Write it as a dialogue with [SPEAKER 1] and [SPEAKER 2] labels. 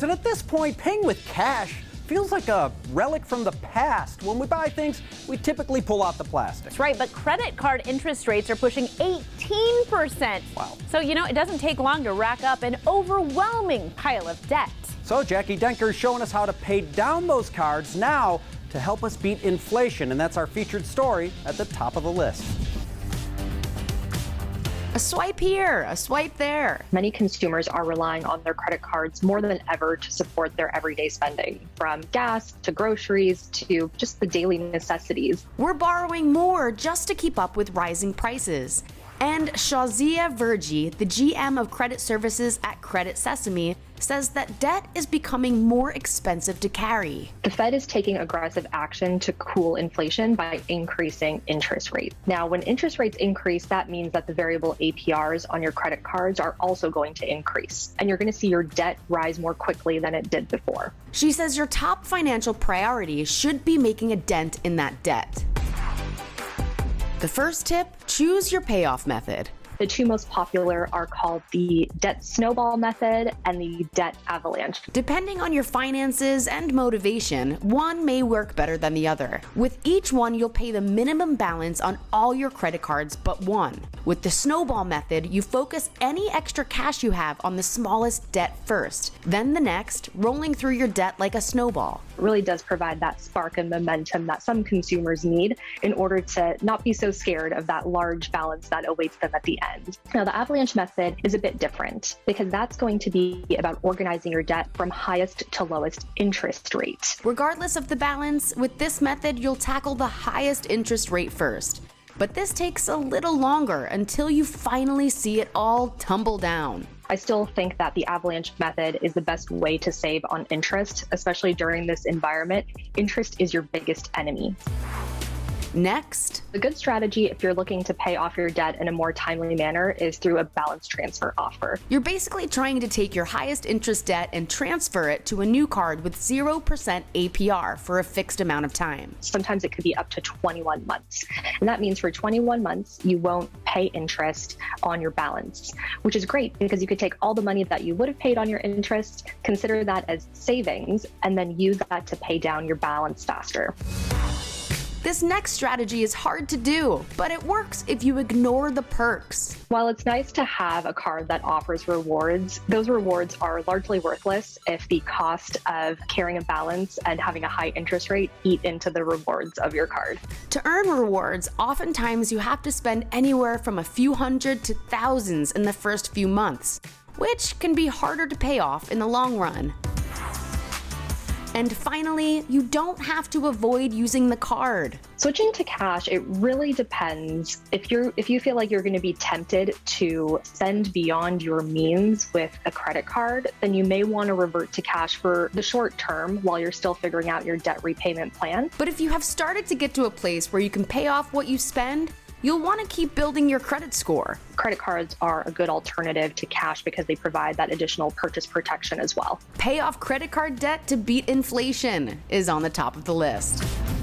[SPEAKER 1] And at this point, paying with cash feels like a relic from the past. When we buy things, we typically pull out the plastic.
[SPEAKER 2] That's right, but credit card interest rates are pushing 18%.
[SPEAKER 1] Wow.
[SPEAKER 2] So, it doesn't take long to rack up an overwhelming pile of debt.
[SPEAKER 1] So Jackie Denker is showing us how to pay down those cards now to help us beat inflation. And that's our featured story at the top of the list.
[SPEAKER 3] A swipe here, a swipe there.
[SPEAKER 4] Many consumers are relying on their credit cards more than ever to support their everyday spending, from gas to groceries to just the daily necessities.
[SPEAKER 3] We're borrowing more just to keep up with rising prices. And Shazia Verji, the GM of credit services at Credit Sesame, says that debt is becoming more expensive to carry.
[SPEAKER 4] The Fed is taking aggressive action to cool inflation by increasing interest rates. Now, when interest rates increase, that means that the variable APRs on your credit cards are also going to increase, and you're going to see your debt rise more quickly than it did before.
[SPEAKER 3] She says your top financial priority should be making a dent in that debt. The first tip, choose your payoff method.
[SPEAKER 4] The two most popular are called the debt snowball method and the debt avalanche.
[SPEAKER 3] Depending on your finances and motivation, one may work better than the other. With each one, you'll pay the minimum balance on all your credit cards but one. With the snowball method, you focus any extra cash you have on the smallest debt first, then the next, rolling through your debt like a snowball.
[SPEAKER 4] It really does provide that spark and momentum that some consumers need in order to not be so scared of that large balance that awaits them at the end. Now, the avalanche method is a bit different because that's going to be about organizing your debt from highest to lowest interest rate.
[SPEAKER 3] Regardless of the balance, with this method, you'll tackle the highest interest rate first. But this takes a little longer until you finally see it all tumble down.
[SPEAKER 4] I still think that the avalanche method is the best way to save on interest, especially during this environment. Interest is your biggest enemy.
[SPEAKER 3] Next,
[SPEAKER 4] a good strategy if you're looking to pay off your debt in a more timely manner is through a balance transfer offer.
[SPEAKER 3] You're basically trying to take your highest interest debt and transfer it to a new card with 0% APR for a fixed amount of time.
[SPEAKER 4] Sometimes it could be up to 21 months. And that means for 21 months, you won't pay interest on your balance, which is great because you could take all the money that you would have paid on your interest, consider that as savings, and then use that to pay down your balance faster.
[SPEAKER 3] This next strategy is hard to do, but it works if you ignore the perks.
[SPEAKER 4] While it's nice to have a card that offers rewards, those rewards are largely worthless if the cost of carrying a balance and having a high interest rate eat into the rewards of your card.
[SPEAKER 3] To earn rewards, oftentimes you have to spend anywhere from a few hundred to thousands in the first few months, which can be harder to pay off in the long run. And finally, you don't have to avoid using the card.
[SPEAKER 4] Switching to cash, it really depends. If you feel like you're going to be tempted to spend beyond your means with a credit card, then you may want to revert to cash for the short term while you're still figuring out your debt repayment plan.
[SPEAKER 3] But if you have started to get to a place where you can pay off what you spend, you'll want to keep building your credit score.
[SPEAKER 4] Credit cards are a good alternative to cash because they provide that additional purchase protection as well.
[SPEAKER 3] Pay off credit card debt to beat inflation is on the top of the list.